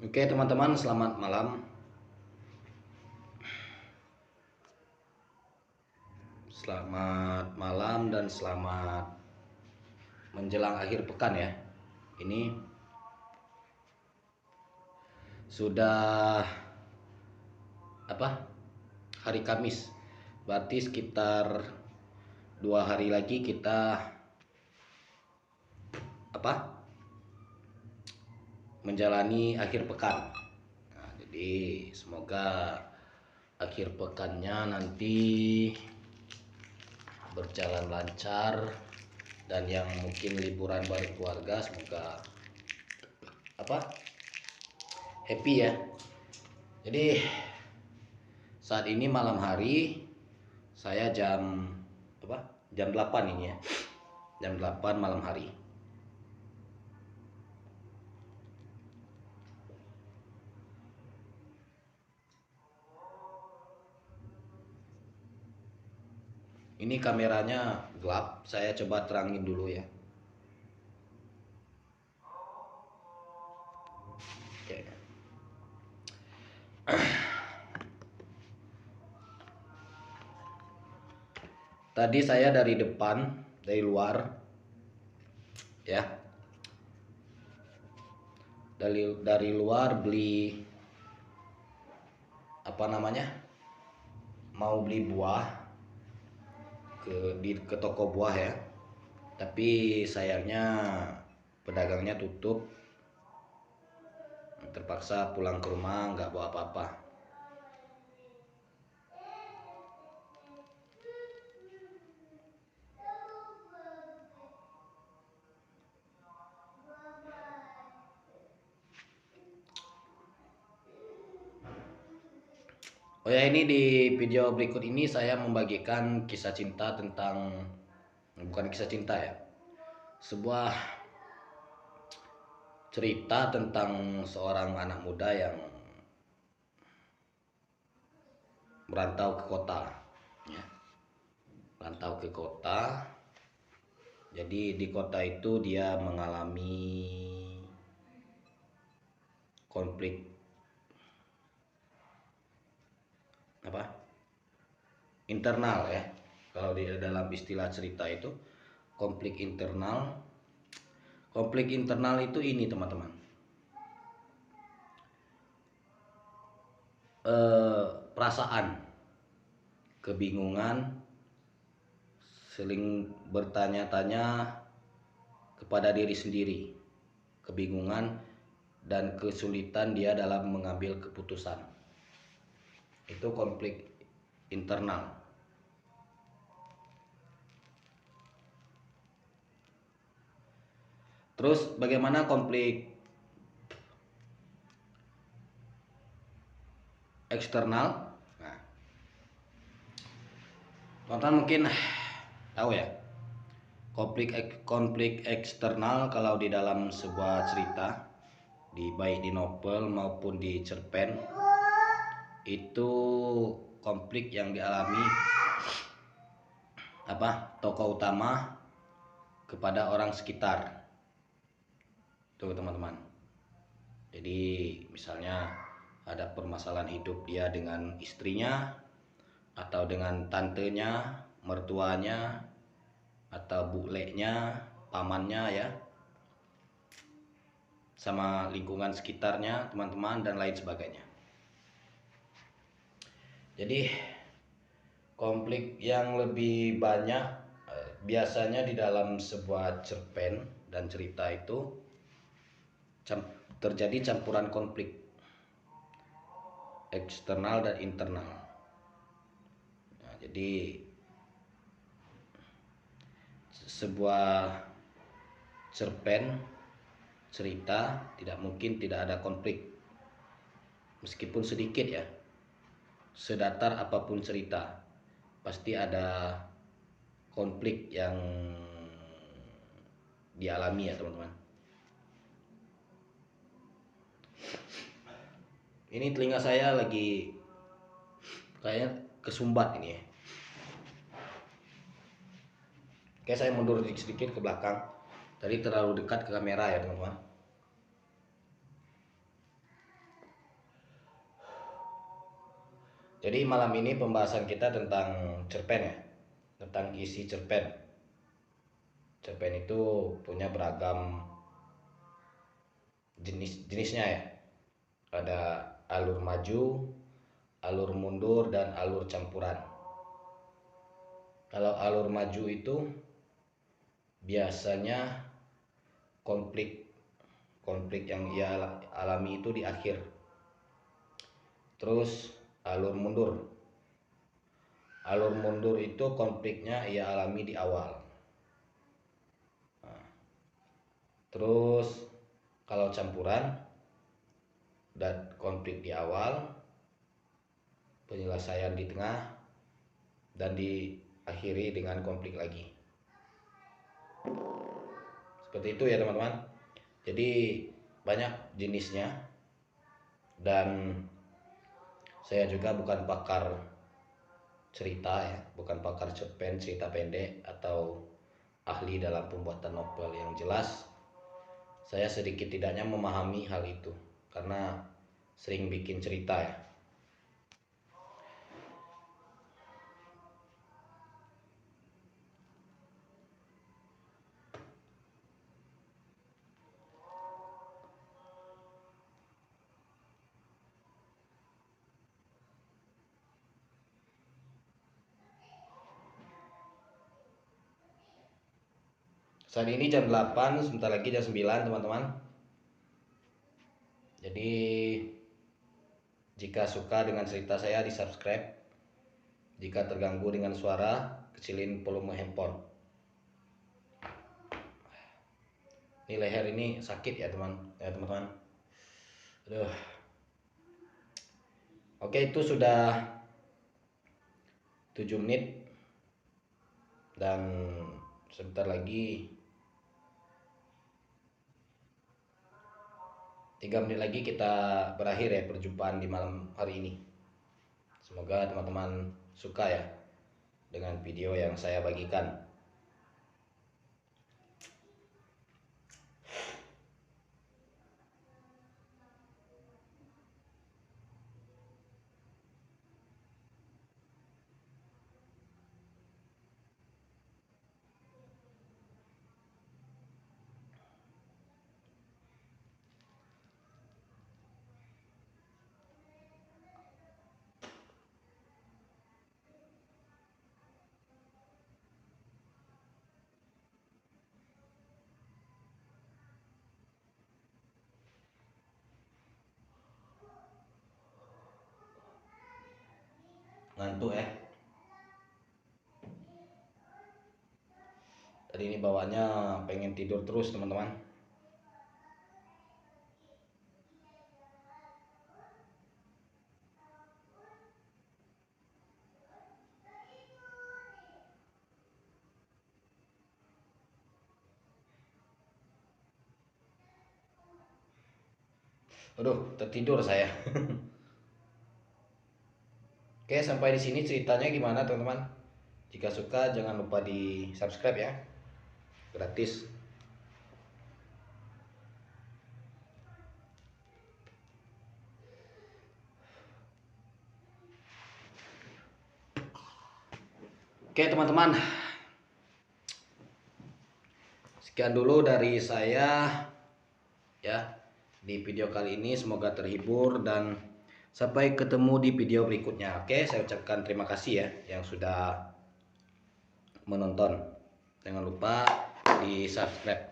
Oke teman-teman, selamat malam. Selamat malam dan selamat menjelang akhir pekan ya. Ini sudah hari Kamis. Berarti sekitar 2 hari lagi kita menjalani akhir pekan. Nah, jadi semoga akhir pekannya nanti berjalan lancar, dan yang mungkin liburan bareng keluarga semoga happy ya. Jadi saat ini malam hari, saya jam 8 ini ya. Jam 8 malam hari. Ini kameranya gelap, saya coba terangin dulu ya. Oke. Tadi saya dari depan, dari luar ya. Dari luar beli mau beli buah ke toko buah ya. Tapi sayangnya pedagangnya tutup. Terpaksa pulang ke rumah nggak bawa apa-apa. Oh ya, ini di video berikut ini saya membagikan kisah cinta bukan kisah cinta ya, sebuah cerita tentang seorang anak muda yang merantau ke kota ya. Merantau ke kota. Jadi di kota itu dia mengalami konflik internal ya. Kalau di dalam istilah cerita itu konflik internal. Konflik internal itu ini teman-teman. Perasaan, kebingungan, saling bertanya-tanya kepada diri sendiri, kebingungan dan kesulitan dia dalam mengambil keputusan. Itu konflik internal. Terus bagaimana konflik eksternal? Nah, teman-teman mungkin tahu ya, konflik eksternal kalau di dalam sebuah cerita, baik di novel maupun di cerpen, itu konflik yang dialami tokoh utama kepada orang sekitar. Tuh teman-teman. Jadi misalnya ada permasalahan hidup dia dengan istrinya, atau dengan tantenya, mertuanya, atau bulenya, pamannya ya, sama lingkungan sekitarnya, teman-teman, dan lain sebagainya. Jadi konflik yang lebih banyak biasanya di dalam sebuah cerpen dan cerita itu terjadi campuran konflik eksternal dan internal. Nah, jadi sebuah cerpen cerita tidak mungkin tidak ada konflik, meskipun sedikit ya. Sedatar apapun cerita, pasti ada konflik yang dialami ya teman-teman. Ini telinga saya lagi kayaknya kesumbat ini ya. Oke, saya mundur sedikit ke belakang. Tadi terlalu dekat ke kamera ya teman-teman. Jadi malam ini pembahasan kita tentang cerpen ya, tentang isi cerpen. Cerpen itu punya beragam jenisnya ya. Ada alur maju, alur mundur, dan alur campuran. Kalau alur maju itu biasanya konflik yang ia alami itu di akhir. Terus alur mundur itu konfliknya ia alami di awal. Nah, terus kalau campuran dan konflik di awal, penyelesaian di tengah, dan diakhiri dengan konflik lagi. Seperti itu ya teman-teman. Jadi banyak jenisnya, dan saya juga bukan pakar cerita ya, bukan pakar cerpen, cerita pendek, atau ahli dalam pembuatan novel. Yang jelas saya sedikit tidaknya memahami hal itu karena sering bikin cerita ya. Saat ini jam 8, sebentar lagi jam 9 teman-teman. Jadi jika suka dengan cerita saya, di subscribe. Jika terganggu dengan suara, kecilin volume handphone. Ini leher ini sakit ya teman-teman. Aduh. Oke, itu sudah 7 menit, dan sebentar lagi 3 menit lagi kita berakhir ya perjumpaan di malam hari ini. Semoga teman-teman suka ya dengan video yang saya bagikan. Ngantuk ya. Tadi ini bawaannya pengen tidur terus teman-teman. Aduh, tertidur saya. Oke, sampai di sini ceritanya gimana teman-teman? Jika suka jangan lupa di subscribe ya, gratis. Oke teman-teman, sekian dulu dari saya ya di video kali ini. Semoga terhibur dan sampai ketemu di video berikutnya. Oke, saya ucapkan terima kasih ya yang sudah menonton. Jangan lupa di subscribe.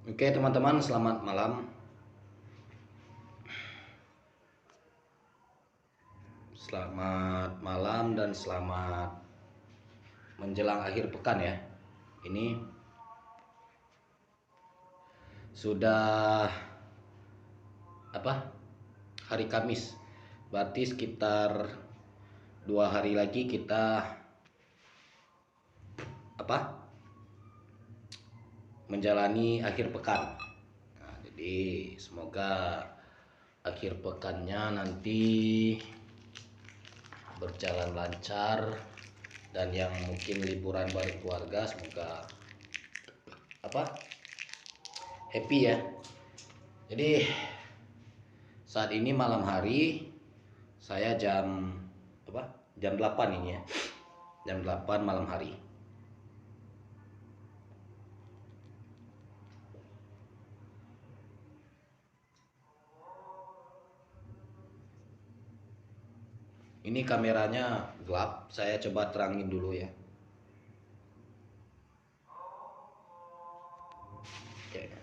Oke teman-teman, selamat malam. Selamat malam dan selamat menjelang akhir pekan ya. Ini sudah hari Kamis, berarti sekitar 2 hari lagi kita menjalani akhir pekan. Nah, jadi semoga akhir pekannya nanti berjalan lancar, dan yang mungkin liburan bareng keluarga semoga happy ya. Jadi saat ini malam hari, saya jam apa? Jam 8 ini ya. Jam 8 malam hari. Ini kameranya gelap, saya coba terangin dulu ya. Oke.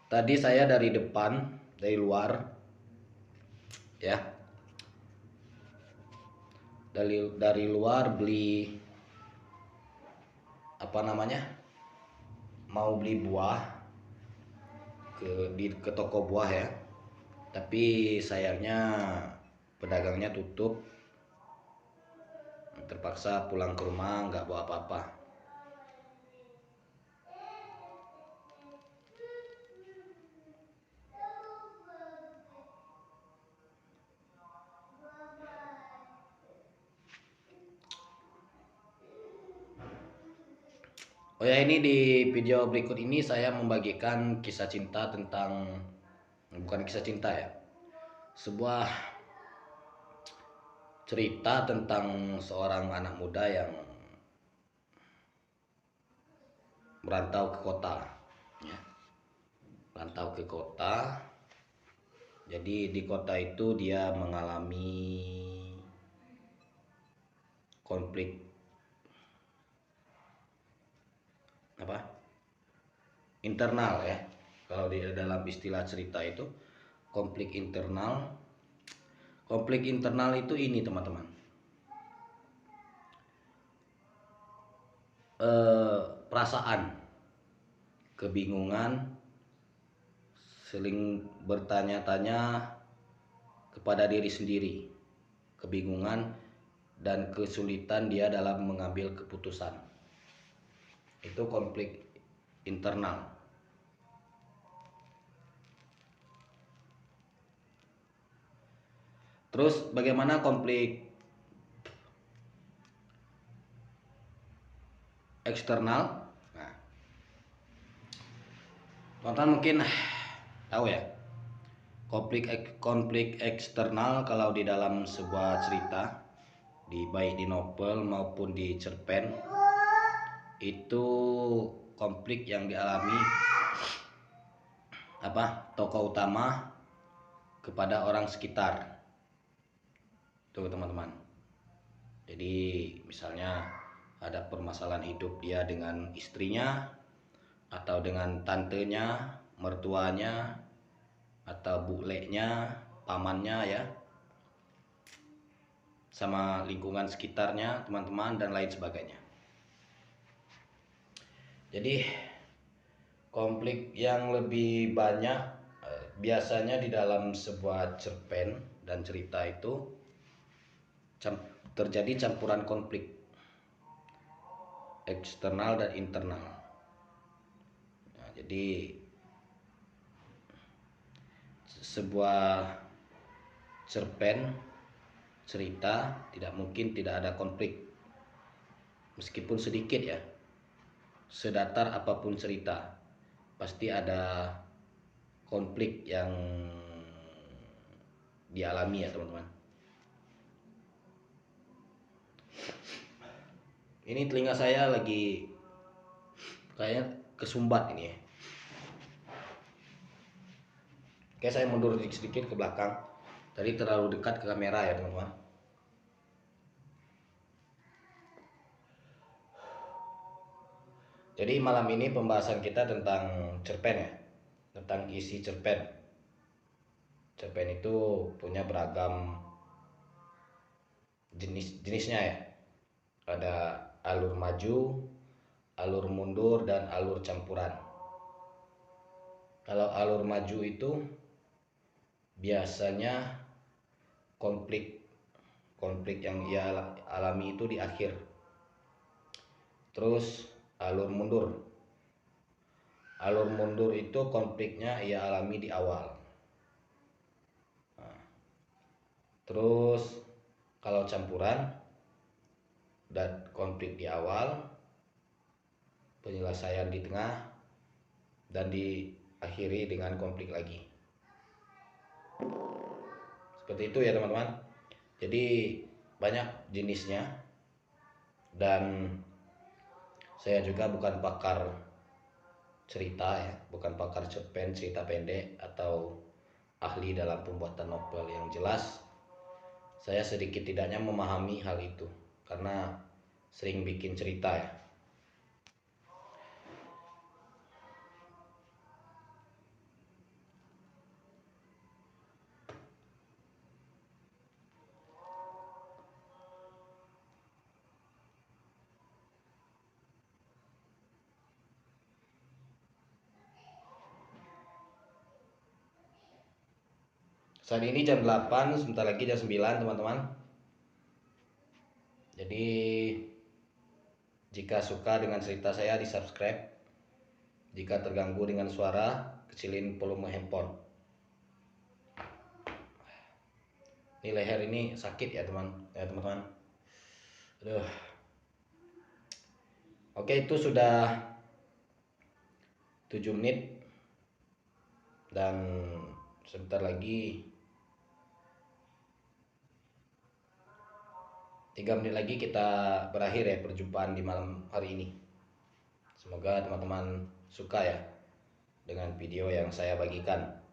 Tadi saya dari depan, dari luar ya. Dari luar beli apa namanya? Mau beli buah ke toko buah ya. Tapi sayangnya pedagangnya tutup. Terpaksa pulang ke rumah nggak bawa apa-apa. Oh ya, ini di video berikut ini saya membagikan kisah cinta tentang, bukan kisah cinta ya, sebuah cerita tentang seorang anak muda yang merantau ke kota ya. Merantau ke kota. Jadi di kota itu dia mengalami konflik apa? Internal ya. Kalau di dalam istilah cerita itu konflik internal. Konflik internal itu ini teman-teman. Perasaan, kebingungan, saling bertanya-tanya kepada diri sendiri, kebingungan dan kesulitan dia dalam mengambil keputusan. Itu konflik internal. Terus bagaimana konflik eksternal? Nah, teman-teman mungkin tahu ya, konflik eksternal kalau di dalam sebuah cerita, baik di novel maupun di cerpen, itu konflik yang dialami tokoh utama kepada orang sekitar. Tuh teman-teman. Jadi misalnya ada permasalahan hidup dia dengan istrinya, atau dengan tantenya, mertuanya, atau bulenya, pamannya ya, sama lingkungan sekitarnya, teman-teman, dan lain sebagainya. Jadi konflik yang lebih banyak biasanya di dalam sebuah cerpen dan cerita itu terjadi campuran konflik eksternal dan internal. Nah, jadi sebuah cerpen cerita tidak mungkin tidak ada konflik, meskipun sedikit ya. Sedatar apapun cerita, pasti ada konflik yang dialami ya teman-teman. Ini telinga saya lagi kayaknya kesumbat ini ya. Oke, saya mundur sedikit ke belakang. Tadi terlalu dekat ke kamera ya teman-teman. Jadi malam ini pembahasan kita tentang cerpen ya, tentang isi cerpen. Cerpen itu punya beragam jenisnya ya. Ada alur maju, alur mundur, dan alur campuran. Kalau alur maju itu biasanya konflik yang ia alami itu di akhir. Terus alur mundur itu konfliknya ia alami di awal. Nah, terus kalau campuran dan konflik di awal, penyelesaian di tengah, dan diakhiri dengan konflik lagi. Seperti itu ya teman-teman. Jadi banyak jenisnya, dan saya juga bukan pakar cerita ya, bukan pakar cerpen cerita pendek atau ahli dalam pembuatan novel. Yang jelas saya sedikit tidaknya memahami hal itu karena sering bikin cerita ya. Saat ini jam 8, sebentar lagi jam 9 teman-teman. Jadi jika suka dengan cerita saya di subscribe. Jika terganggu dengan suara, kecilin volume handphone. Ini leher ini sakit ya teman-teman. Aduh. Oke, itu sudah 7 menit dan sebentar lagi 3 menit lagi kita berakhir ya perjumpaan di malam hari ini. Semoga teman-teman suka ya dengan video yang saya bagikan.